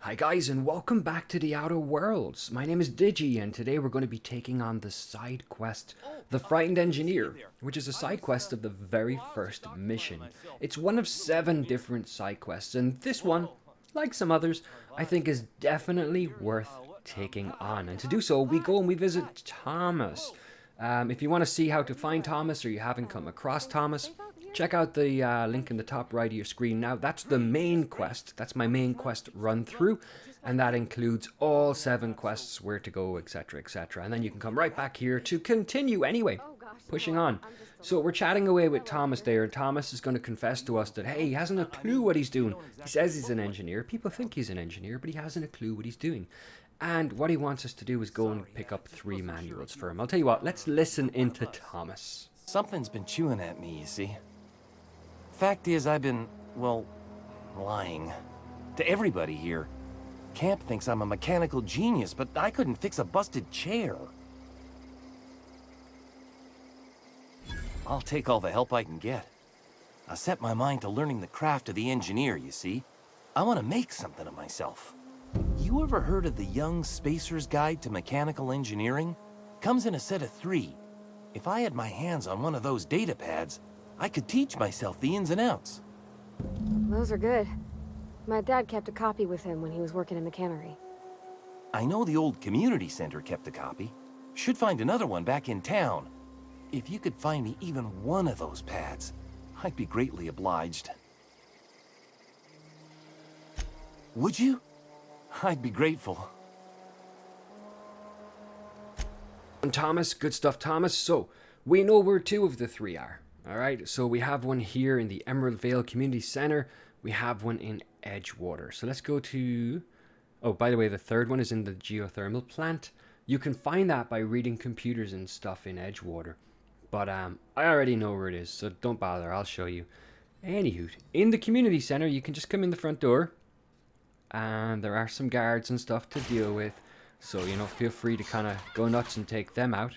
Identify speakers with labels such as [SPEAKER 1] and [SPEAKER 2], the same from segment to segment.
[SPEAKER 1] Hi guys and welcome back to the Outer Worlds. My name is Digi and today we're going to be taking on the side quest, The Frightened Engineer, which is a side quest of the very first mission. It's one of 7 different side quests and this one, like some others, I think is definitely worth taking on. And to do so, we go and we visit Thomas. If you want to see how to find Thomas or you haven't come across Thomas, check out the link in the top right of your screen. Now, that's the main quest. That's my main quest run through. And that includes all 7 quests, where to go, etc, etc. And then you can come right back here to continue anyway, pushing on. So we're chatting away with Thomas there. And Thomas is going to confess to us that, hey, he hasn't a clue what he's doing. He says he's an engineer. People think he's an engineer, but he hasn't a clue what he's doing. And what he wants us to do is go and pick up 3 manuals for him. I'll tell you what, let's listen into Thomas.
[SPEAKER 2] Something's been chewing at me, you see. Fact is, I've been, well, lying. To everybody here. Camp thinks I'm a mechanical genius, but I couldn't fix a busted chair. I'll take all the help I can get. I set my mind to learning the craft of the engineer, you see. I want to make something of myself. You ever heard of the Young Spacer's Guide to Mechanical Engineering? Comes in a set of 3. If I had my hands on one of those data pads, I could teach myself the ins and outs.
[SPEAKER 3] Those are good. My dad kept a copy with him when he was working in the cannery.
[SPEAKER 2] I know the old community center kept a copy. Should find another one back in town. If you could find me even one of those pads, I'd be greatly obliged. Would you? I'd be grateful.
[SPEAKER 1] And Thomas, good stuff, Thomas. So, we know where 2 of the 3 are. Alright, so we have one here in the Emerald Vale Community Center. We have one in Edgewater. So let's go to... Oh, by the way, the 3rd one is in the geothermal plant. You can find that by reading computers and stuff in Edgewater. But I already know where it is, so don't bother, I'll show you. Anywho, in the community center, you can just come in the front door. And there are some guards and stuff to deal with. So, you know, feel free to kind of go nuts and take them out.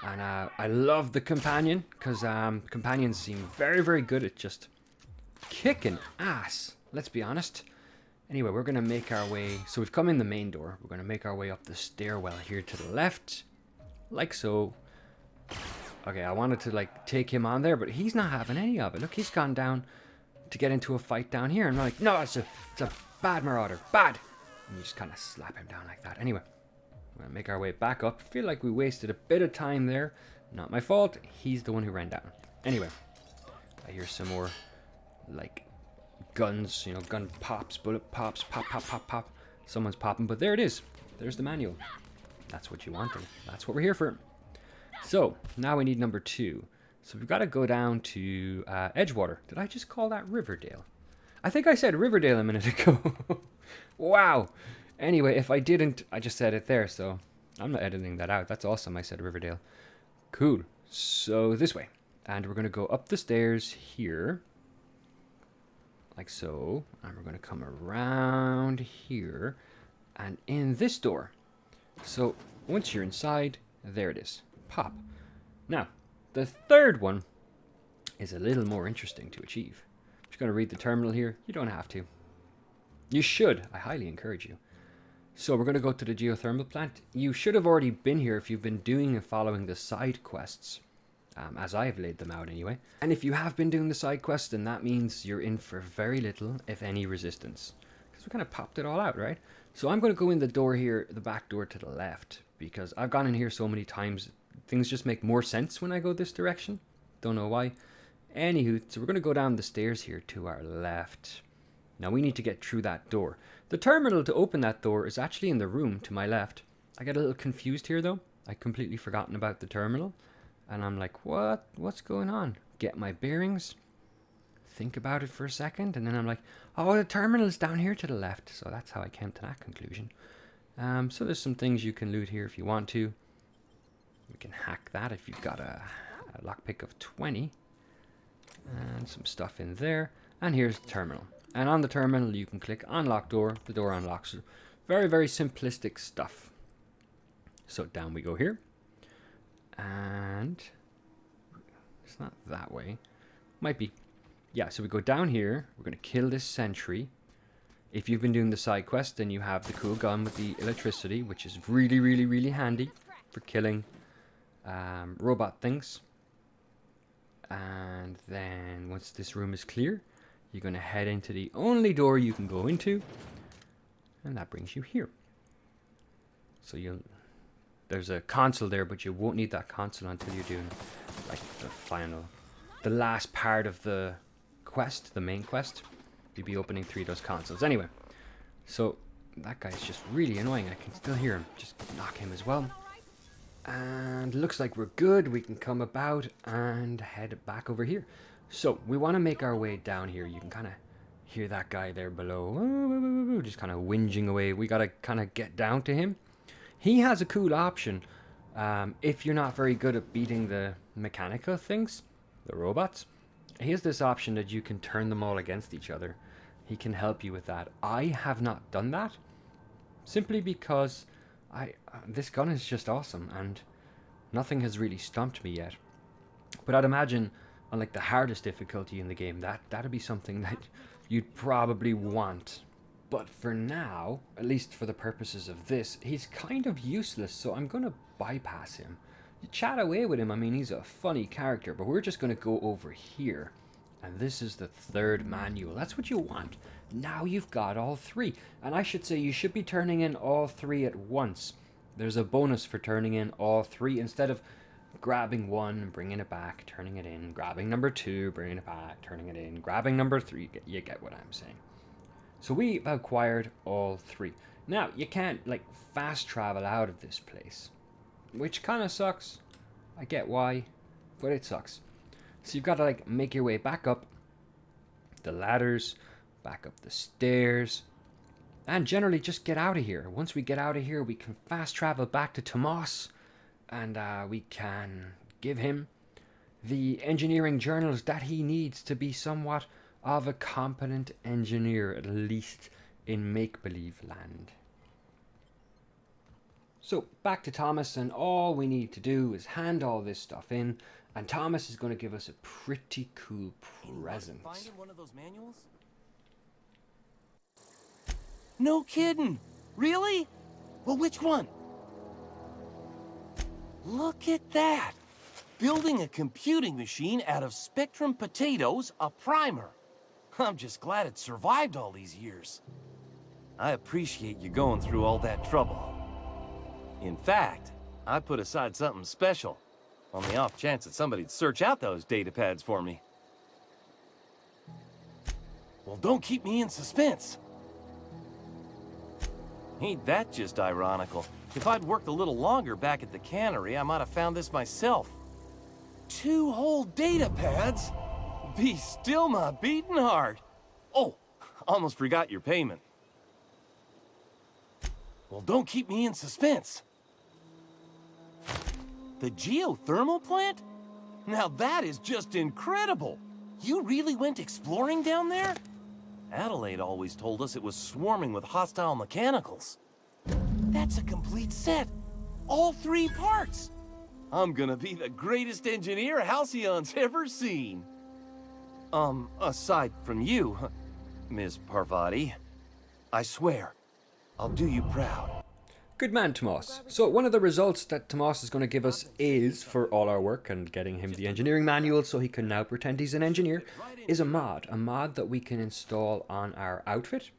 [SPEAKER 1] And I love the companion, because companions seem very, very good at just kicking ass, let's be honest. Anyway, we're going to make our way, so we've come in the main door. We're going to make our way up the stairwell here to the left, like so. Okay, I wanted to, like, take him on there, but he's not having any of it. Look, he's gone down to get into a fight down here. And I'm like, no, it's a bad marauder, bad. And you just kind of slap him down like that. Anyway. We're gonna make our way back up. Feel like we wasted a bit of time there. Not my fault. He's the one who ran down. Anyway, I hear some more, like, guns. You know, gun pops, bullet pops, pop, pop, pop, pop. Someone's popping, but there it is. There's the manual. That's what you wanted. That's what we're here for. So now we need number 2. So we've got to go down to Edgewater. Did I just call that Riverdale? I think I said Riverdale a minute ago. Wow. Anyway, if I didn't, I just said it there, so I'm not editing that out. That's awesome, I said Riverdale. Cool. So this way. And we're going to go up the stairs here. Like so. And we're going to come around here. And in this door. So once you're inside, there it is. Pop. Now, the 3rd one is a little more interesting to achieve. I'm just going to read the terminal here. You don't have to. You should. I highly encourage you. So we're going to go to the geothermal plant. You should have already been here if you've been doing and following the side quests. As I've laid them out anyway. And if you have been doing the side quests, then that means you're in for very little, if any, resistance. Because we kind of popped it all out, right? So I'm going to go in the door here, the back door to the left. Because I've gone in here so many times, things just make more sense when I go this direction. Don't know why. Anywho, so we're going to go down the stairs here to our left. Now we need to get through that door. The terminal to open that door is actually in the room to my left. I get a little confused here though. I completely forgotten about the terminal. And I'm like, what? What's going on? Get my bearings. Think about it for a second. And then I'm like, oh, the terminal is down here to the left. So that's how I came to that conclusion. So there's some things you can loot here if you want to. You can hack that if you've got a lockpick of 20. And some stuff in there. And here's the terminal. And on the terminal, you can click unlock door. The door unlocks. Very, very simplistic stuff. So down we go here. And it's not that way. Might be. Yeah, so we go down here. We're going to kill this sentry. If you've been doing the side quest, then you have the cool gun with the electricity, which is really, really, really handy for killing robot things. And then once this room is clear, you're going to head into the only door you can go into, and that brings you here. So there's a console there, but you won't need that console until you're doing like the last part of the quest, the main quest. You'll be opening 3 of those consoles. Anyway, so that guy's just really annoying. I can still hear him. Just knock him as well. And looks like we're good. We can come about and head back over here. So we want to make our way down here. You can kind of hear that guy there below. Just kind of whinging away. We got to kind of get down to him. He has a cool option. If you're not very good at beating the mechanical things, the robots, he has this option that you can turn them all against each other. He can help you with that. I have not done that, simply because this gun is just awesome and nothing has really stumped me yet. But I'd imagine on like the hardest difficulty in the game, that'd be something that you'd probably want. But for now, at least for the purposes of this, he's kind of useless, so I'm going to bypass him. You chat away with him, I mean, he's a funny character, but we're just going to go over here. And this is the 3rd manual. That's what you want. Now you've got all 3. And I should say you should be turning in all 3 at once. There's a bonus for turning in all 3 instead of grabbing one and bringing it back, turning it in, grabbing number 2, bringing it back, turning it in, grabbing number 3. You get what I'm saying. So we've acquired all 3. Now, you can't, like, fast travel out of this place, which kind of sucks. I get why, but it sucks. So you've got to, like, make your way back up the ladders, back up the stairs, and generally just get out of here. Once we get out of here, we can fast travel back to Tomas, and we can give him the engineering journals that he needs to be somewhat of a competent engineer, at least in make-believe land. So back to Thomas, and all we need to do is hand all this stuff in, and Thomas is going to give us a pretty cool present.
[SPEAKER 2] Finding one of those manuals? No kidding! Really? Well, which one? Look at that! Building a computing machine out of Spectrum potatoes, a primer. I'm just glad it survived all these years. I appreciate you going through all that trouble. In fact, I put aside something special, on the off chance that somebody'd search out those data pads for me. Well, don't keep me in suspense. Ain't that just ironical? If I'd worked a little longer back at the cannery, I might have found this myself. 2 whole data pads? Be still my beating heart. Oh, almost forgot your payment. Well, don't keep me in suspense. The geothermal plant? Now that is just incredible. You really went exploring down there? Adelaide always told us it was swarming with hostile mechanicals. That's a complete set. All 3 parts. I'm gonna be the greatest engineer Halcyon's ever seen. Aside from you, Ms. Parvati, I swear, I'll do you proud.
[SPEAKER 1] Good man, Tomas. So one of the results that Tomas is going to give us is, for all our work and getting him the engineering manual so he can now pretend he's an engineer, is a mod. A mod that we can install on our outfit.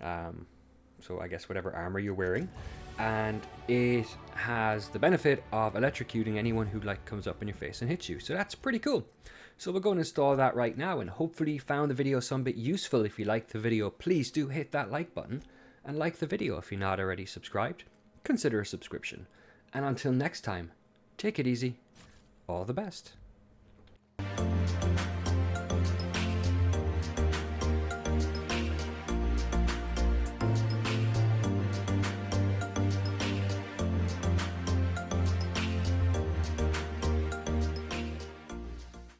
[SPEAKER 1] So I guess whatever armor you're wearing. And it has the benefit of electrocuting anyone who comes up in your face and hits you. So that's pretty cool. So we're going to install that right now, and hopefully you found the video some bit useful. If you liked the video, please do hit that like button and like the video. If you're not already subscribed, consider a subscription. And until next time, take it easy. All the best.